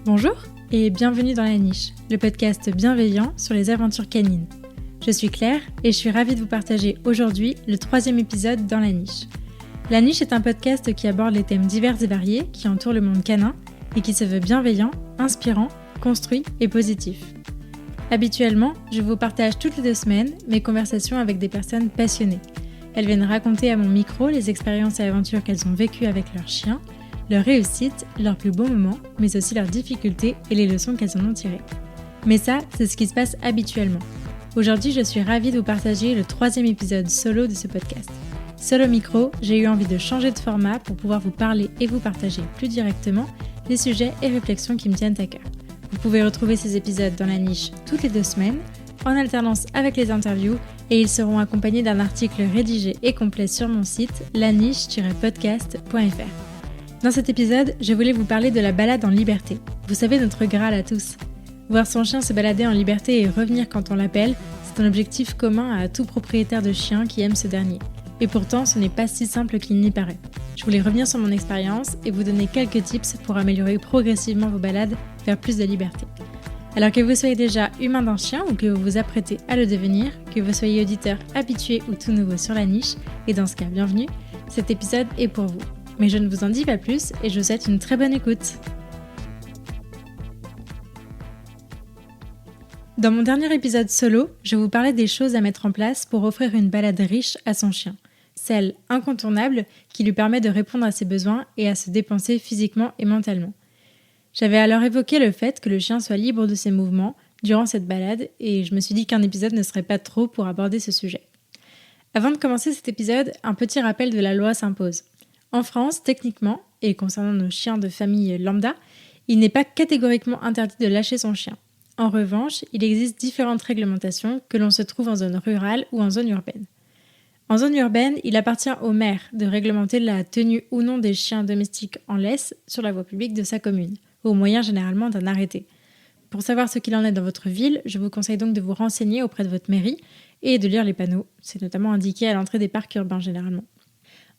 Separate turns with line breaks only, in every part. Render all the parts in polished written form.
Bonjour et bienvenue dans La Niche, le podcast bienveillant sur les aventures canines. Je suis Claire et je suis ravie de vous partager aujourd'hui le 3e épisode dans La Niche. La Niche est un podcast qui aborde les thèmes divers et variés qui entourent le monde canin et qui se veut bienveillant, inspirant, construit et positif. Habituellement, je vous partage toutes les 2 semaines mes conversations avec des personnes passionnées. Elles viennent raconter à mon micro les expériences et aventures qu'elles ont vécues avec leurs chiens, leurs réussites, leurs plus beaux moments, mais aussi leurs difficultés et les leçons qu'elles en ont tirées. Mais ça, c'est ce qui se passe habituellement. Aujourd'hui, je suis ravie de vous partager le 3e épisode solo de ce podcast. Seul au micro, j'ai eu envie de changer de format pour pouvoir vous parler et vous partager plus directement les sujets et réflexions qui me tiennent à cœur. Vous pouvez retrouver ces épisodes dans La Niche toutes les 2 semaines, en alternance avec les interviews, et ils seront accompagnés d'un article rédigé et complet sur mon site laniche-podcast.fr. Dans cet épisode, je voulais vous parler de la balade en liberté. Vous savez, notre Graal à tous. Voir son chien se balader en liberté et revenir quand on l'appelle, c'est un objectif commun à tout propriétaire de chien qui aime ce dernier. Et pourtant, ce n'est pas si simple qu'il n'y paraît. Je voulais revenir sur mon expérience et vous donner quelques tips pour améliorer progressivement vos balades vers plus de liberté. Alors que vous soyez déjà humain d'un chien ou que vous vous apprêtez à le devenir, que vous soyez auditeur habitué ou tout nouveau sur La Niche, et dans ce cas, bienvenue, cet épisode est pour vous. Mais je ne vous en dis pas plus et je vous souhaite une très bonne écoute. Dans mon dernier épisode solo, je vous parlais des choses à mettre en place pour offrir une balade riche à son chien. Celle incontournable qui lui permet de répondre à ses besoins et à se dépenser physiquement et mentalement. J'avais alors évoqué le fait que le chien soit libre de ses mouvements durant cette balade et je me suis dit qu'un épisode ne serait pas trop pour aborder ce sujet. Avant de commencer cet épisode, un petit rappel de la loi s'impose. En France, techniquement, et concernant nos chiens de famille lambda, il n'est pas catégoriquement interdit de lâcher son chien. En revanche, il existe différentes réglementations que l'on se trouve en zone rurale ou en zone urbaine. En zone urbaine, il appartient au maire de réglementer la tenue ou non des chiens domestiques en laisse sur la voie publique de sa commune, au moyen généralement d'un arrêté. Pour savoir ce qu'il en est dans votre ville, je vous conseille donc de vous renseigner auprès de votre mairie et de lire les panneaux. C'est notamment indiqué à l'entrée des parcs urbains généralement.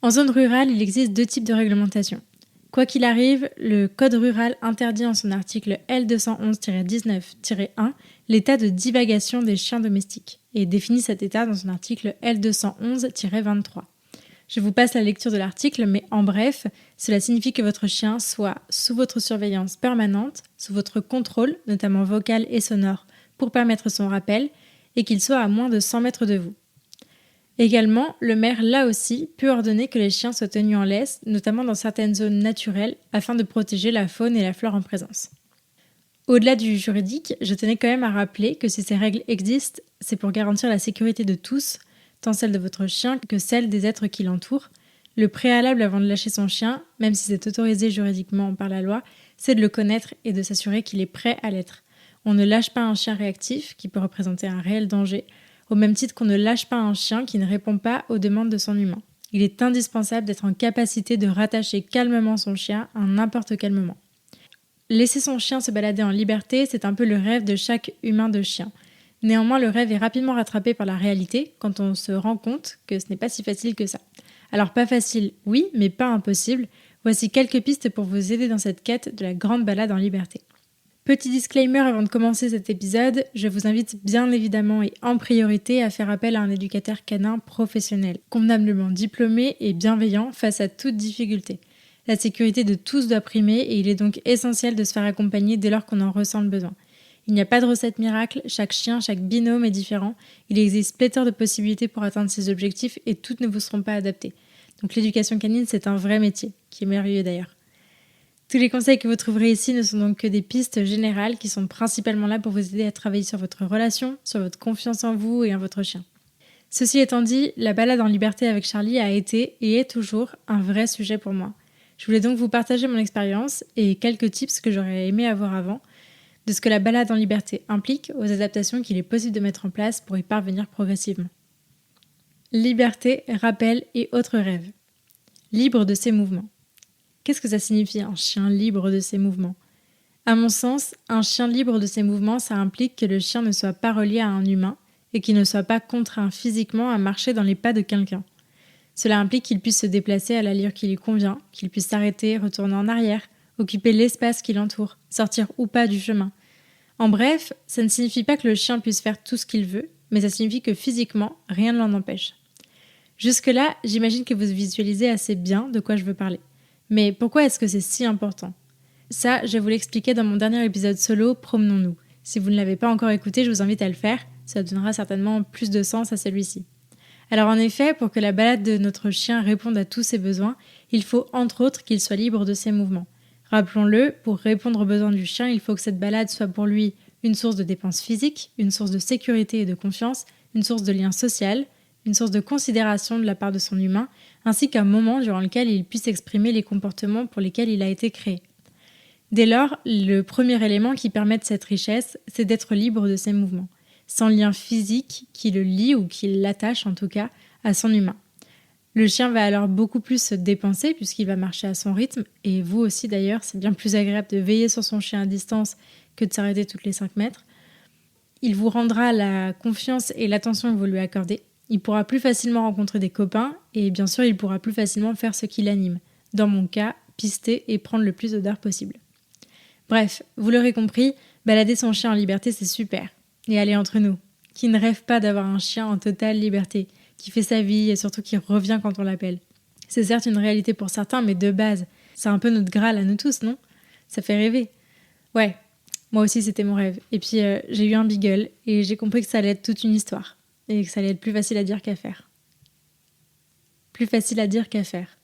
En zone rurale, il existe 2 types de réglementation. Quoi qu'il arrive, le Code rural interdit en son article L211-19-1 l'état de divagation des chiens domestiques et définit cet état dans son article L211-23. Je vous passe la lecture de l'article, mais en bref, cela signifie que votre chien soit sous votre surveillance permanente, sous votre contrôle, notamment vocal et sonore, pour permettre son rappel, et qu'il soit à moins de 100 mètres de vous. Également, le maire, là aussi, peut ordonner que les chiens soient tenus en laisse, notamment dans certaines zones naturelles, afin de protéger la faune et la flore en présence. Au-delà du juridique, je tenais quand même à rappeler que si ces règles existent, c'est pour garantir la sécurité de tous, tant celle de votre chien que celle des êtres qui l'entourent. Le préalable avant de lâcher son chien, même si c'est autorisé juridiquement par la loi, c'est de le connaître et de s'assurer qu'il est prêt à l'être. On ne lâche pas un chien réactif, qui peut représenter un réel danger, au même titre qu'on ne lâche pas un chien qui ne répond pas aux demandes de son humain. Il est indispensable d'être en capacité de rattacher calmement son chien à n'importe quel moment. Laisser son chien se balader en liberté, c'est un peu le rêve de chaque humain de chien. Néanmoins, le rêve est rapidement rattrapé par la réalité quand on se rend compte que ce n'est pas si facile que ça. Alors pas facile, oui, mais pas impossible. Voici quelques pistes pour vous aider dans cette quête de la grande balade en liberté. Petit disclaimer avant de commencer cet épisode, je vous invite bien évidemment et en priorité à faire appel à un éducateur canin professionnel, convenablement diplômé et bienveillant face à toute difficulté. La sécurité de tous doit primer et il est donc essentiel de se faire accompagner dès lors qu'on en ressent le besoin. Il n'y a pas de recette miracle, chaque chien, chaque binôme est différent, il existe pléthore de possibilités pour atteindre ses objectifs et toutes ne vous seront pas adaptées. Donc l'éducation canine c'est un vrai métier, qui est merveilleux d'ailleurs. Tous les conseils que vous trouverez ici ne sont donc que des pistes générales qui sont principalement là pour vous aider à travailler sur votre relation, sur votre confiance en vous et en votre chien. Ceci étant dit, la balade en liberté avec Charlie a été et est toujours un vrai sujet pour moi. Je voulais donc vous partager mon expérience et quelques tips que j'aurais aimé avoir avant, de ce que la balade en liberté implique aux adaptations qu'il est possible de mettre en place pour y parvenir progressivement. Liberté, rappel et autres rêves. Libre de ses mouvements. Qu'est-ce que ça signifie un chien libre de ses mouvements ? À mon sens, un chien libre de ses mouvements, ça implique que le chien ne soit pas relié à un humain et qu'il ne soit pas contraint physiquement à marcher dans les pas de quelqu'un. Cela implique qu'il puisse se déplacer à l'allure qui lui convient, qu'il puisse s'arrêter, retourner en arrière, occuper l'espace qui l'entoure, sortir ou pas du chemin. En bref, ça ne signifie pas que le chien puisse faire tout ce qu'il veut, mais ça signifie que physiquement, rien ne l'en empêche. Jusque-là, j'imagine que vous visualisez assez bien de quoi je veux parler. Mais pourquoi est-ce que c'est si important ? Ça, je vous l'expliquais dans mon dernier épisode solo, Promenons-nous. Si vous ne l'avez pas encore écouté, je vous invite à le faire, ça donnera certainement plus de sens à celui-ci. Alors en effet, pour que la balade de notre chien réponde à tous ses besoins, il faut entre autres qu'il soit libre de ses mouvements. Rappelons-le, pour répondre aux besoins du chien, il faut que cette balade soit pour lui une source de dépense physique, une source de sécurité et de confiance, une source de lien social, une source de considération de la part de son humain, ainsi qu'un moment durant lequel il puisse exprimer les comportements pour lesquels il a été créé. Dès lors, le premier élément qui permet de cette richesse, c'est d'être libre de ses mouvements, sans lien physique qui le lie ou qui l'attache en tout cas à son humain. Le chien va alors beaucoup plus se dépenser puisqu'il va marcher à son rythme, et vous aussi d'ailleurs, c'est bien plus agréable de veiller sur son chien à distance que de s'arrêter toutes les 5 mètres. Il vous rendra la confiance et l'attention que vous lui accordez. Il pourra plus facilement rencontrer des copains et bien sûr il pourra plus facilement faire ce qui l'anime. Dans mon cas, pister et prendre le plus d'odeur possible. Bref, vous l'aurez compris, balader son chien en liberté c'est super. Et allez entre nous, qui ne rêve pas d'avoir un chien en totale liberté, qui fait sa vie et surtout qui revient quand on l'appelle. C'est certes une réalité pour certains, mais de base, c'est un peu notre Graal à nous tous, non ? Ça fait rêver. Ouais, moi aussi c'était mon rêve. Et puis j'ai eu un beagle et j'ai compris que ça allait être toute une histoire. Et que ça allait être plus facile à dire qu'à faire. Plus facile à dire qu'à faire.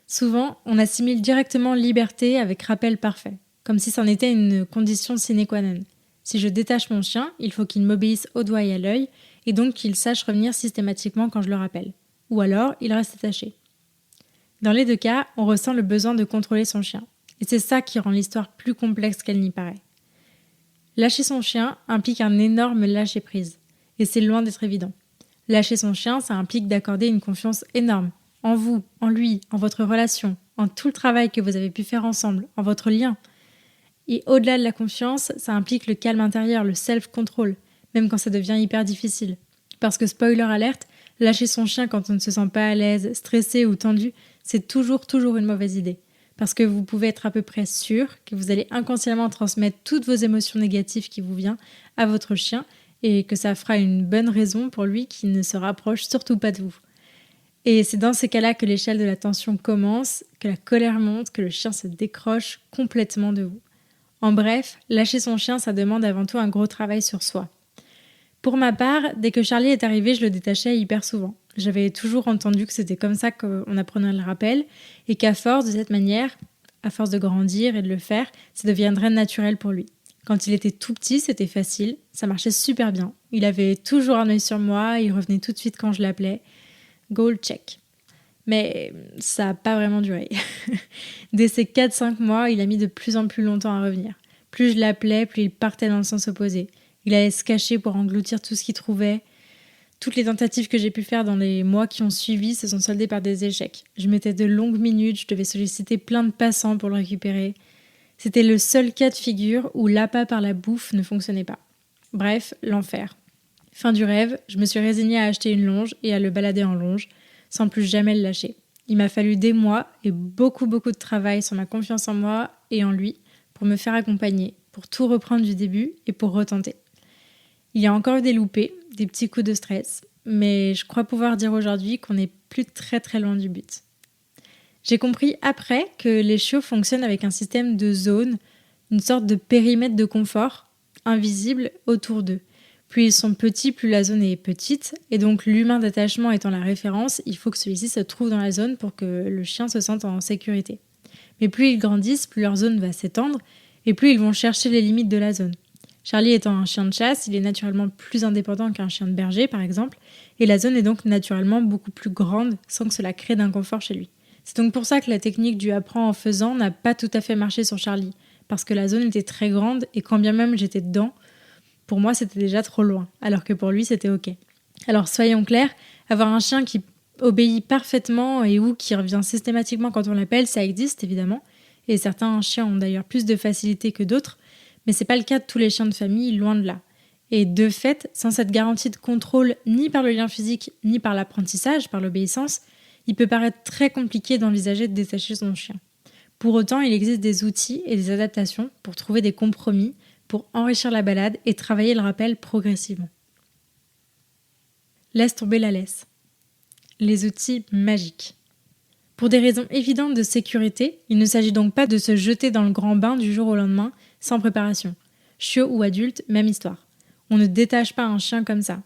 Souvent, on assimile directement liberté avec rappel parfait, comme si c'en était une condition sine qua non. Si je détache mon chien, il faut qu'il m'obéisse au doigt et à l'œil, et donc qu'il sache revenir systématiquement quand je le rappelle. Ou alors, il reste attaché. Dans les deux cas, on ressent le besoin de contrôler son chien. Et c'est ça qui rend l'histoire plus complexe qu'elle n'y paraît. Lâcher son chien implique un énorme lâcher-prise. Et c'est loin d'être évident. Lâcher son chien, ça implique d'accorder une confiance énorme. En vous, en lui, en votre relation, en tout le travail que vous avez pu faire ensemble, en votre lien. Et au-delà de la confiance, ça implique le calme intérieur, le self-control, même quand ça devient hyper difficile. Parce que, spoiler alerte, lâcher son chien quand on ne se sent pas à l'aise, stressé ou tendu, c'est toujours une mauvaise idée. Parce que vous pouvez être à peu près sûr que vous allez inconsciemment transmettre toutes vos émotions négatives qui vous viennent à votre chien et que ça fera une bonne raison pour lui qui ne se rapproche surtout pas de vous. Et c'est dans ces cas-là que l'échelle de la tension commence, que la colère monte, que le chien se décroche complètement de vous. En bref, lâcher son chien, ça demande avant tout un gros travail sur soi. Pour ma part, dès que Charlie est arrivé, je le détachais hyper souvent. J'avais toujours entendu que c'était comme ça qu'on apprenait le rappel et qu'à force de cette manière, à force de grandir et de le faire, ça deviendrait naturel pour lui. Quand il était tout petit, c'était facile, ça marchait super bien. Il avait toujours un œil sur moi, il revenait tout de suite quand je l'appelais. Goal check. Mais ça n'a pas vraiment duré. Dès ces 4-5 mois, il a mis de plus en plus longtemps à revenir. Plus je l'appelais, plus il partait dans le sens opposé. Il allait se cacher pour engloutir tout ce qu'il trouvait. Toutes les tentatives que j'ai pu faire dans les mois qui ont suivi se sont soldées par des échecs. Je mettais de longues minutes, je devais solliciter plein de passants pour le récupérer. C'était le seul cas de figure où l'appât par la bouffe ne fonctionnait pas. Bref, l'enfer. Fin du rêve, je me suis résignée à acheter une longe et à le balader en longe, sans plus jamais le lâcher. Il m'a fallu des mois et beaucoup de travail sur ma confiance en moi et en lui pour me faire accompagner, pour tout reprendre du début et pour retenter. Il y a encore eu des loupés, des petits coups de stress, mais je crois pouvoir dire aujourd'hui qu'on n'est plus très loin du but. J'ai compris après que les chiots fonctionnent avec un système de zones, une sorte de périmètre de confort invisible autour d'eux. Plus ils sont petits, plus la zone est petite, et donc l'humain d'attachement étant la référence, il faut que celui-ci se trouve dans la zone pour que le chien se sente en sécurité. Mais plus ils grandissent, plus leur zone va s'étendre, et plus ils vont chercher les limites de la zone. Charlie étant un chien de chasse, il est naturellement plus indépendant qu'un chien de berger par exemple, et la zone est donc naturellement beaucoup plus grande sans que cela crée d'inconfort chez lui. C'est donc pour ça que la technique du apprends en faisant n'a pas tout à fait marché sur Charlie, parce que la zone était très grande et quand bien même j'étais dedans, pour moi c'était déjà trop loin, alors que pour lui c'était ok. Alors soyons clairs, avoir un chien qui obéit parfaitement et ou qui revient systématiquement quand on l'appelle, ça existe évidemment, et certains chiens ont d'ailleurs plus de facilité que d'autres, mais c'est pas le cas de tous les chiens de famille, loin de là. Et de fait, sans cette garantie de contrôle ni par le lien physique, ni par l'apprentissage, par l'obéissance, il peut paraître très compliqué d'envisager de détacher son chien. Pour autant, il existe des outils et des adaptations pour trouver des compromis, pour enrichir la balade et travailler le rappel progressivement. Laisse tomber la laisse. Les outils magiques. Pour des raisons évidentes de sécurité, il ne s'agit donc pas de se jeter dans le grand bain du jour au lendemain sans préparation. Chiot ou adulte, même histoire. On ne détache pas un chien comme ça.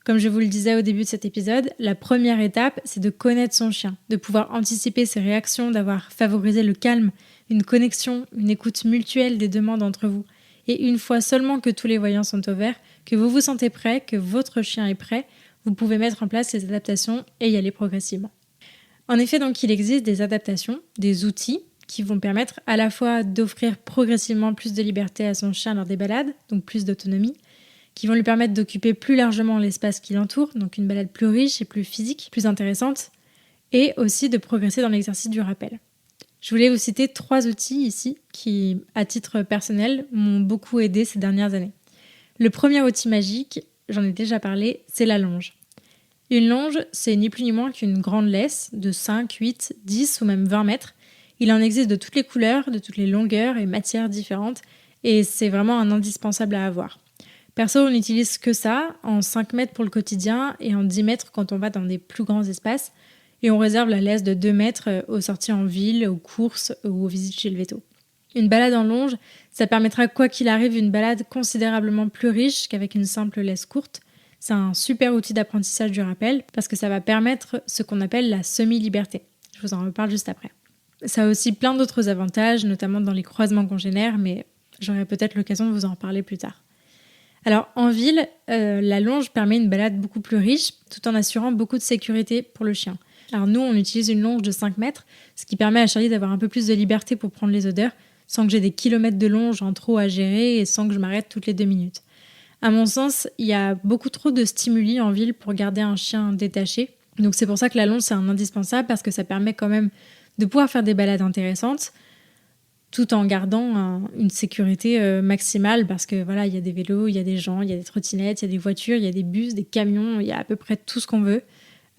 Comme je vous le disais au début de cet épisode, la première étape, c'est de connaître son chien, de pouvoir anticiper ses réactions, d'avoir favorisé le calme, une connexion, une écoute mutuelle des demandes entre vous. Et une fois seulement que tous les voyants sont au vert, que vous vous sentez prêt, que votre chien est prêt, vous pouvez mettre en place ces adaptations et y aller progressivement. En effet, donc, il existe des adaptations, des outils qui vont permettre à la fois d'offrir progressivement plus de liberté à son chien lors des balades, donc plus d'autonomie, qui vont lui permettre d'occuper plus largement l'espace qui l'entoure, donc une balade plus riche et plus physique, plus intéressante, et aussi de progresser dans l'exercice du rappel. Je voulais vous citer 3 outils ici qui, à titre personnel, m'ont beaucoup aidé ces dernières années. Le premier outil magique, j'en ai déjà parlé, c'est la longe. Une longe, c'est ni plus ni moins qu'une grande laisse de 5, 8, 10 ou même 20 mètres. Il en existe de toutes les couleurs, de toutes les longueurs et matières différentes, et c'est vraiment un indispensable à avoir. Perso, on n'utilise que ça, en 5 mètres pour le quotidien et en 10 mètres quand on va dans des plus grands espaces. Et on réserve la laisse de 2 mètres aux sorties en ville, aux courses ou aux visites chez le véto. Une balade en longe, ça permettra quoi qu'il arrive une balade considérablement plus riche qu'avec une simple laisse courte. C'est un super outil d'apprentissage du rappel parce que ça va permettre ce qu'on appelle la semi-liberté. Je vous en reparle juste après. Ça a aussi plein d'autres avantages, notamment dans les croisements congénères, mais j'aurai peut-être l'occasion de vous en reparler plus tard. Alors en ville, la longe permet une balade beaucoup plus riche tout en assurant beaucoup de sécurité pour le chien. Alors nous, on utilise une longe de 5 mètres, ce qui permet à Charlie d'avoir un peu plus de liberté pour prendre les odeurs sans que j'ai des kilomètres de longe en trop à gérer et sans que je m'arrête toutes les 2 minutes. À mon sens, il y a beaucoup trop de stimuli en ville pour garder un chien détaché. Donc c'est pour ça que la longe, c'est un indispensable parce que ça permet quand même de pouvoir faire des balades intéressantes tout en gardant une sécurité maximale parce que voilà, il y a des vélos, il y a des gens, il y a des trottinettes, il y a des voitures, il y a des bus, des camions, il y a à peu près tout ce qu'on veut.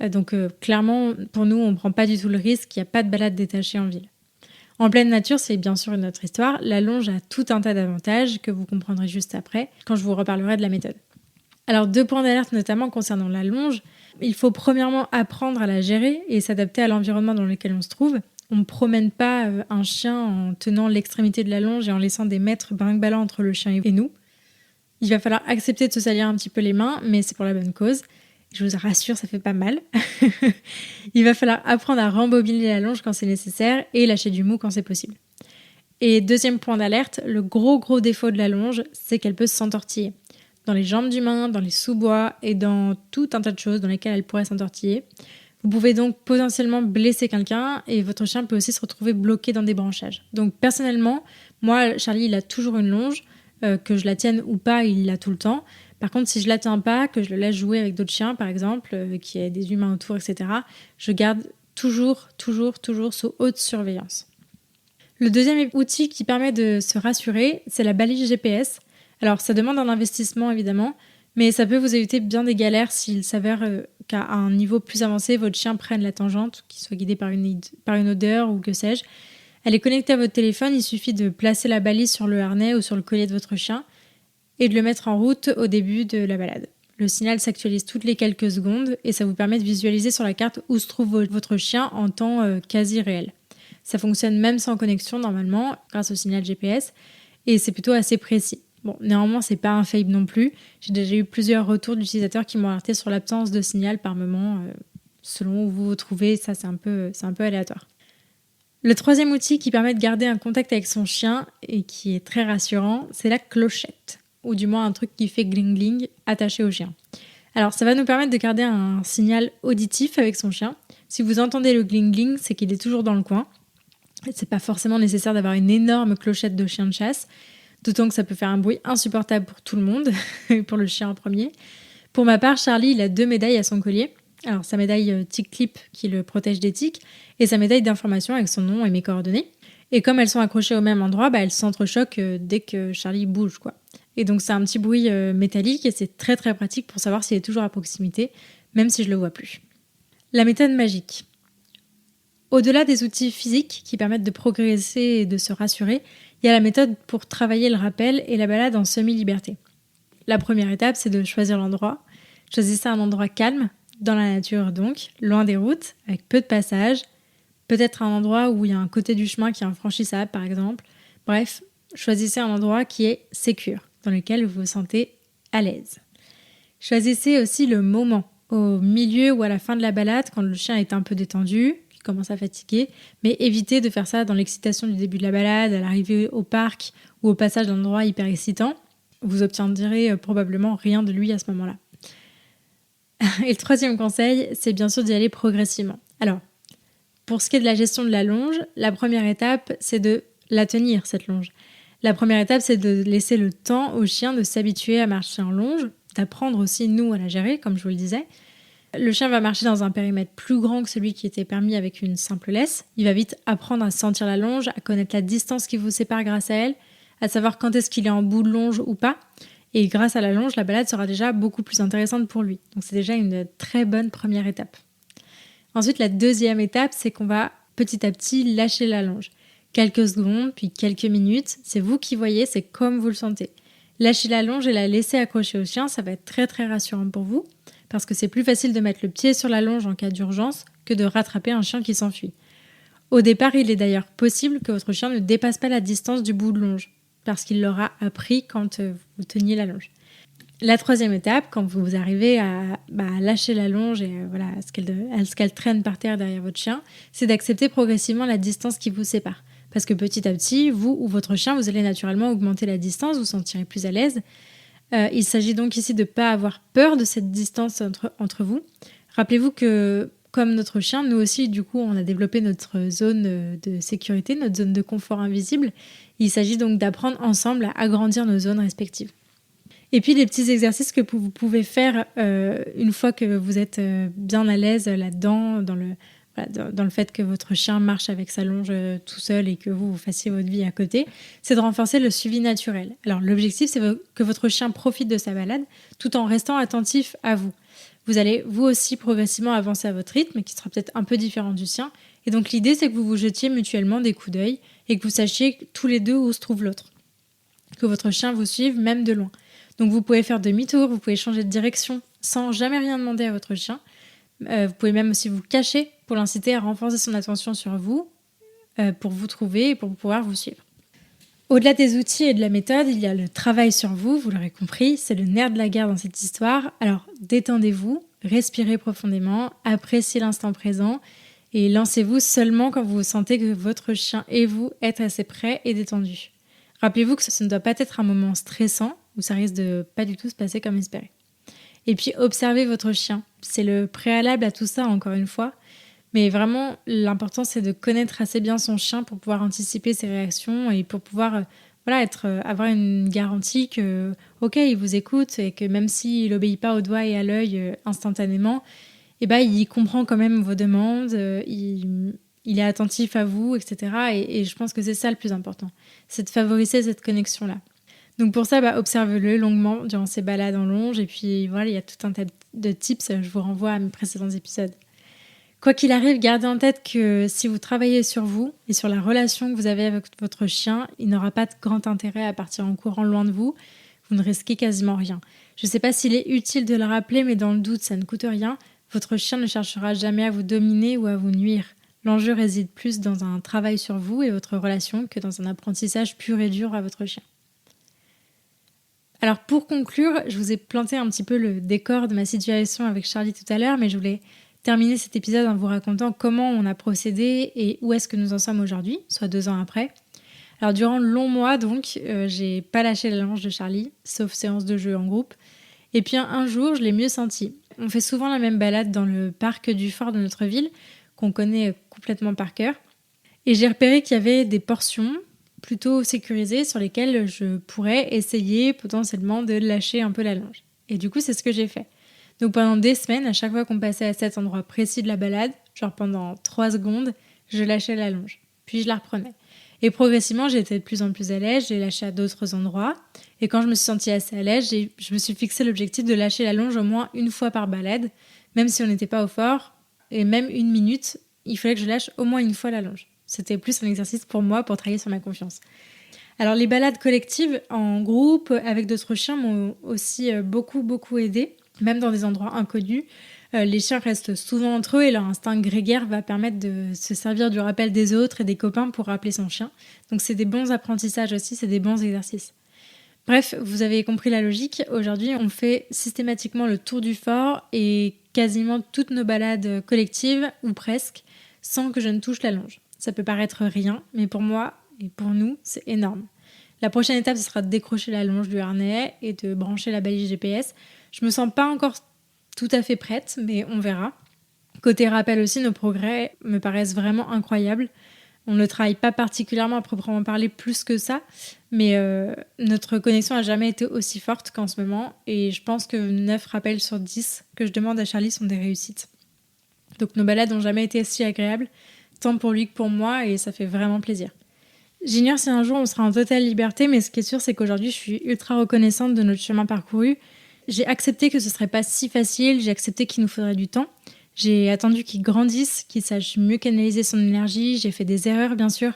Donc clairement, pour nous, on ne prend pas du tout le risque, il n'y a pas de balade détachée en ville. En pleine nature, c'est bien sûr une autre histoire. La longe a tout un tas d'avantages que vous comprendrez juste après, quand je vous reparlerai de la méthode. Alors 2 points d'alerte notamment concernant la longe. Il faut premièrement apprendre à la gérer et s'adapter à l'environnement dans lequel on se trouve. On ne promène pas un chien en tenant l'extrémité de la longe et en laissant des mètres brinque-ballant entre le chien et nous. Il va falloir accepter de se salir un petit peu les mains, mais c'est pour la bonne cause. Je vous rassure, ça fait pas mal. Il va falloir apprendre à rembobiner la longe quand c'est nécessaire et lâcher du mou quand c'est possible. Et deuxième point d'alerte, le gros défaut de la longe, c'est qu'elle peut s'entortiller. Dans les jambes d'humain, dans les sous-bois et dans tout un tas de choses dans lesquelles elle pourrait s'entortiller. Vous pouvez donc potentiellement blesser quelqu'un et votre chien peut aussi se retrouver bloqué dans des branchages. Donc personnellement, moi, Charlie, il a toujours une longe, que je la tienne ou pas, il l'a tout le temps. Par contre, si je la tiens pas, que je le laisse jouer avec d'autres chiens, par exemple, qu'il y ait des humains autour, etc., je garde toujours sous haute surveillance. Le deuxième outil qui permet de se rassurer, c'est la balise GPS. Alors, ça demande un investissement, évidemment, mais ça peut vous éviter bien des galères s'il s'avère qu'à un niveau plus avancé, votre chien prenne la tangente, qu'il soit guidé par une odeur ou que sais-je. Elle est connectée à votre téléphone, il suffit de placer la balise sur le harnais ou sur le collier de votre chien et de le mettre en route au début de la balade. Le signal s'actualise toutes les quelques secondes et ça vous permet de visualiser sur la carte où se trouve votre chien en temps quasi réel. Ça fonctionne même sans connexion normalement, grâce au signal GPS, et c'est plutôt assez précis. Bon, néanmoins, c'est pas infaillible non plus. J'ai déjà eu plusieurs retours d'utilisateurs qui m'ont alerté sur l'absence de signal par moment, selon où vous vous trouvez. Ça, c'est un peu aléatoire. Le troisième outil qui permet de garder un contact avec son chien et qui est très rassurant, c'est la clochette, ou du moins un truc qui fait gling-gling attaché au chien. Alors, ça va nous permettre de garder un signal auditif avec son chien. Si vous entendez le gling-gling, c'est qu'il est toujours dans le coin. C'est pas forcément nécessaire d'avoir une énorme clochette de chien de chasse, d'autant que ça peut faire un bruit insupportable pour tout le monde, pour le chien en premier. Pour ma part, Charlie, il a 2 médailles à son collier. Alors, sa médaille Tic Clip qui le protège des tiques et sa médaille d'information avec son nom et mes coordonnées. Et comme elles sont accrochées au même endroit, elles s'entrechoquent dès que Charlie bouge, quoi. Et donc, c'est un petit bruit métallique et c'est très très pratique pour savoir s'il est toujours à proximité, même si je le vois plus. La méthode magique. Au-delà des outils physiques qui permettent de progresser et de se rassurer, il y a la méthode pour travailler le rappel et la balade en semi-liberté. La première étape, c'est de choisir l'endroit. Choisissez un endroit calme, dans la nature donc, loin des routes, avec peu de passages. Peut-être un endroit où il y a un côté du chemin qui est infranchissable, par exemple. Bref, choisissez un endroit qui est sécure, dans lequel vous vous sentez à l'aise. Choisissez aussi le moment, au milieu ou à la fin de la balade, quand le chien est un peu détendu, qu'il commence à fatiguer, mais évitez de faire ça dans l'excitation du début de la balade, à l'arrivée au parc ou au passage d'un endroit hyper excitant. Vous obtiendrez probablement rien de lui à ce moment-là. Et le troisième conseil, c'est bien sûr d'y aller progressivement. Alors, pour ce qui est de la gestion de la longe, la première étape, c'est de la tenir, cette longe. La première étape, c'est de laisser le temps au chien de s'habituer à marcher en longe, d'apprendre aussi, nous, à la gérer, comme je vous le disais. Le chien va marcher dans un périmètre plus grand que celui qui était permis avec une simple laisse. Il va vite apprendre à sentir la longe, à connaître la distance qui vous sépare grâce à elle, à savoir quand est-ce qu'il est en bout de longe ou pas. Et grâce à la longe, la balade sera déjà beaucoup plus intéressante pour lui. Donc c'est déjà une très bonne première étape. Ensuite, la deuxième étape, c'est qu'on va petit à petit lâcher la longe. Quelques secondes, puis quelques minutes, c'est vous qui voyez, c'est comme vous le sentez. Lâcher la longe et la laisser accrocher au chien, ça va être très très rassurant pour vous, parce que c'est plus facile de mettre le pied sur la longe en cas d'urgence que de rattraper un chien qui s'enfuit. Au départ, il est d'ailleurs possible que votre chien ne dépasse pas la distance du bout de longe, parce qu'il l'aura appris quand vous teniez la longe. La troisième étape, quand vous arrivez à lâcher la longe et à ce qu'elle traîne par terre derrière votre chien, c'est d'accepter progressivement la distance qui vous sépare. Parce que petit à petit, vous ou votre chien, vous allez naturellement augmenter la distance, vous sentirez plus à l'aise. Il s'agit donc ici de ne pas avoir peur de cette distance entre vous. Rappelez-vous que, comme notre chien, nous aussi, du coup, on a développé notre zone de sécurité, notre zone de confort invisible. Il s'agit donc d'apprendre ensemble à agrandir nos zones respectives. Et puis, les petits exercices que vous pouvez faire une fois que vous êtes bien à l'aise là-dedans, dans le fait que votre chien marche avec sa longe tout seul et que vous fassiez votre vie à côté, c'est de renforcer le suivi naturel. Alors, l'objectif, c'est que votre chien profite de sa balade tout en restant attentif à vous. Vous allez, vous aussi, progressivement avancer à votre rythme, qui sera peut-être un peu différent du sien. Et donc, l'idée, c'est que vous vous jetiez mutuellement des coups d'œil et que vous sachiez tous les deux où se trouve l'autre. Que votre chien vous suive, même de loin. Donc vous pouvez faire demi-tour, vous pouvez changer de direction sans jamais rien demander à votre chien. Vous pouvez même aussi vous cacher pour l'inciter à renforcer son attention sur vous, pour vous trouver et pour pouvoir vous suivre. Au-delà des outils et de la méthode, il y a le travail sur vous, vous l'aurez compris, c'est le nerf de la guerre dans cette histoire. Alors détendez-vous, respirez profondément, appréciez l'instant présent et lancez-vous seulement quand vous sentez que votre chien et vous êtes assez prêts et détendus. Rappelez-vous que ce ne doit pas être un moment stressant, où ça risque de pas du tout se passer comme espéré. Et puis, observez votre chien. C'est le préalable à tout ça, encore une fois. Mais vraiment, l'important, c'est de connaître assez bien son chien pour pouvoir anticiper ses réactions et pour pouvoir avoir une garantie que, ok, il vous écoute et que même s'il n'obéit pas au doigt et à l'œil instantanément, il comprend quand même vos demandes, il est attentif à vous, etc. Et je pense que c'est ça le plus important. C'est de favoriser cette connexion-là. Donc pour ça, observez-le longuement durant ces balades en longe. Et puis voilà, il y a tout un tas de tips. Je vous renvoie à mes précédents épisodes. Quoi qu'il arrive, gardez en tête que si vous travaillez sur vous et sur la relation que vous avez avec votre chien, il n'aura pas de grand intérêt à partir en courant loin de vous. Vous ne risquez quasiment rien. Je ne sais pas s'il est utile de le rappeler, mais dans le doute, ça ne coûte rien. Votre chien ne cherchera jamais à vous dominer ou à vous nuire. L'enjeu réside plus dans un travail sur vous et votre relation que dans un apprentissage pur et dur à votre chien. Alors pour conclure, je vous ai planté un petit peu le décor de ma situation avec Charlie tout à l'heure, mais je voulais terminer cet épisode en vous racontant comment on a procédé et où est-ce que nous en sommes aujourd'hui, soit 2 ans après. Alors durant le long mois, donc, j'ai pas lâché la longe de Charlie, sauf séance de jeu en groupe. Et puis un jour, je l'ai mieux senti. On fait souvent la même balade dans le parc du fort de notre ville, qu'on connaît complètement par cœur. Et j'ai repéré qu'il y avait des portions plutôt sécurisées sur lesquelles je pourrais essayer potentiellement de lâcher un peu la longe. Et du coup, c'est ce que j'ai fait. Donc pendant des semaines, à chaque fois qu'on passait à cet endroit précis de la balade, genre pendant 3 secondes, je lâchais la longe. Puis je la reprenais. Et progressivement, j'étais de plus en plus à l'aise, j'ai lâché à d'autres endroits. Et quand je me suis sentie assez à l'aise, je me suis fixé l'objectif de lâcher la longe au moins une fois par balade, même si on n'était pas au fort, et même 1 minute, il fallait que je lâche au moins une fois la longe. C'était plus un exercice pour moi, pour travailler sur ma confiance. Alors les balades collectives en groupe avec d'autres chiens m'ont aussi beaucoup aidée, même dans des endroits inconnus. Les chiens restent souvent entre eux et leur instinct grégaire va permettre de se servir du rappel des autres et des copains pour rappeler son chien. Donc c'est des bons apprentissages aussi, c'est des bons exercices. Bref, vous avez compris la logique. Aujourd'hui, on fait systématiquement le tour du fort et quasiment toutes nos balades collectives, ou presque, sans que je ne touche la longe. Ça peut paraître rien, mais pour moi et pour nous, c'est énorme. La prochaine étape, ce sera de décrocher la longe du harnais et de brancher la balise GPS. Je me sens pas encore tout à fait prête, mais on verra. Côté rappel aussi, nos progrès me paraissent vraiment incroyables. On ne travaille pas particulièrement à proprement parler plus que ça, mais notre connexion n'a jamais été aussi forte qu'en ce moment, et je pense que 9 rappels sur 10 que je demande à Charlie sont des réussites. Donc nos balades n'ont jamais été si agréables, tant pour lui que pour moi, et ça fait vraiment plaisir. J'ignore si un jour on sera en totale liberté, mais ce qui est sûr, c'est qu'aujourd'hui, je suis ultra reconnaissante de notre chemin parcouru. J'ai accepté que ce serait pas si facile, j'ai accepté qu'il nous faudrait du temps. J'ai attendu qu'il grandisse, qu'il sache mieux canaliser son énergie. J'ai fait des erreurs, bien sûr,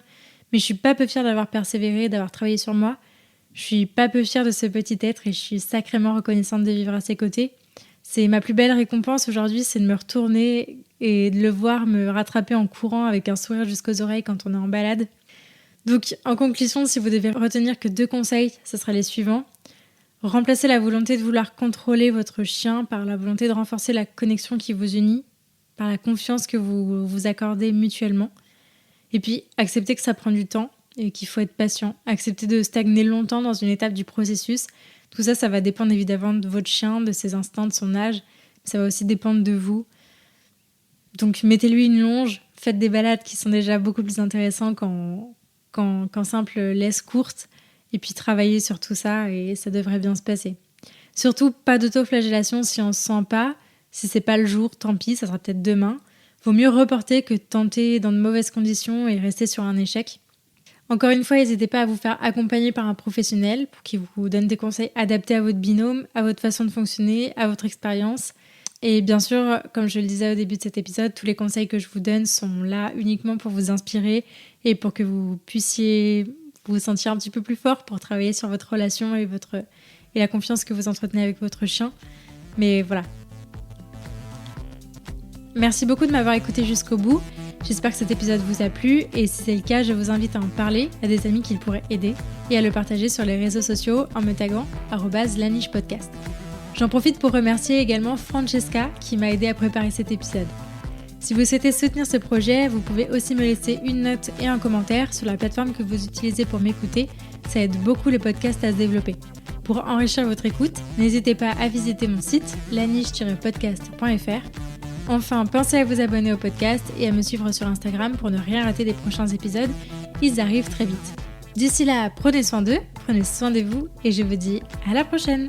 mais je suis pas peu fière d'avoir persévéré, d'avoir travaillé sur moi. Je suis pas peu fière de ce petit être et je suis sacrément reconnaissante de vivre à ses côtés. C'est ma plus belle récompense aujourd'hui, c'est de me retourner et de le voir me rattraper en courant avec un sourire jusqu'aux oreilles quand on est en balade. Donc, en conclusion, si vous devez retenir que 2 conseils, ce seraient les suivants. Remplacez la volonté de vouloir contrôler votre chien par la volonté de renforcer la connexion qui vous unit, par la confiance que vous vous accordez mutuellement. Et puis, acceptez que ça prend du temps et qu'il faut être patient. Acceptez de stagner longtemps dans une étape du processus. Tout ça, ça va dépendre évidemment de votre chien, de ses instincts, de son âge. Ça va aussi dépendre de vous. Donc, mettez-lui une longe. Faites des balades qui sont déjà beaucoup plus intéressantes qu'en simple laisse courte. Et puis, travaillez sur tout ça et ça devrait bien se passer. Surtout, pas d'autoflagellation si on ne se sent pas. Si c'est pas le jour, tant pis, ça sera peut-être demain. Vaut mieux reporter que tenter dans de mauvaises conditions et rester sur un échec. Encore une fois, n'hésitez pas à vous faire accompagner par un professionnel pour qu'il vous donne des conseils adaptés à votre binôme, à votre façon de fonctionner, à votre expérience. Et bien sûr, comme je le disais au début de cet épisode, tous les conseils que je vous donne sont là uniquement pour vous inspirer et pour que vous puissiez vous sentir un petit peu plus fort pour travailler sur votre relation et la confiance que vous entretenez avec votre chien. Mais voilà. Merci beaucoup de m'avoir écouté jusqu'au bout. J'espère que cet épisode vous a plu et si c'est le cas, je vous invite à en parler à des amis qui le pourraient aider et à le partager sur les réseaux sociaux en me taguant @lanichepodcast. J'en profite pour remercier également Francesca qui m'a aidé à préparer cet épisode. Si vous souhaitez soutenir ce projet, vous pouvez aussi me laisser une note et un commentaire sur la plateforme que vous utilisez pour m'écouter. Ça aide beaucoup le podcast à se développer. Pour enrichir votre écoute, n'hésitez pas à visiter mon site laniche-podcast.fr. Enfin, pensez à vous abonner au podcast et à me suivre sur Instagram pour ne rien rater des prochains épisodes. Ils arrivent très vite. D'ici là, prenez soin d'eux, prenez soin de vous et je vous dis à la prochaine!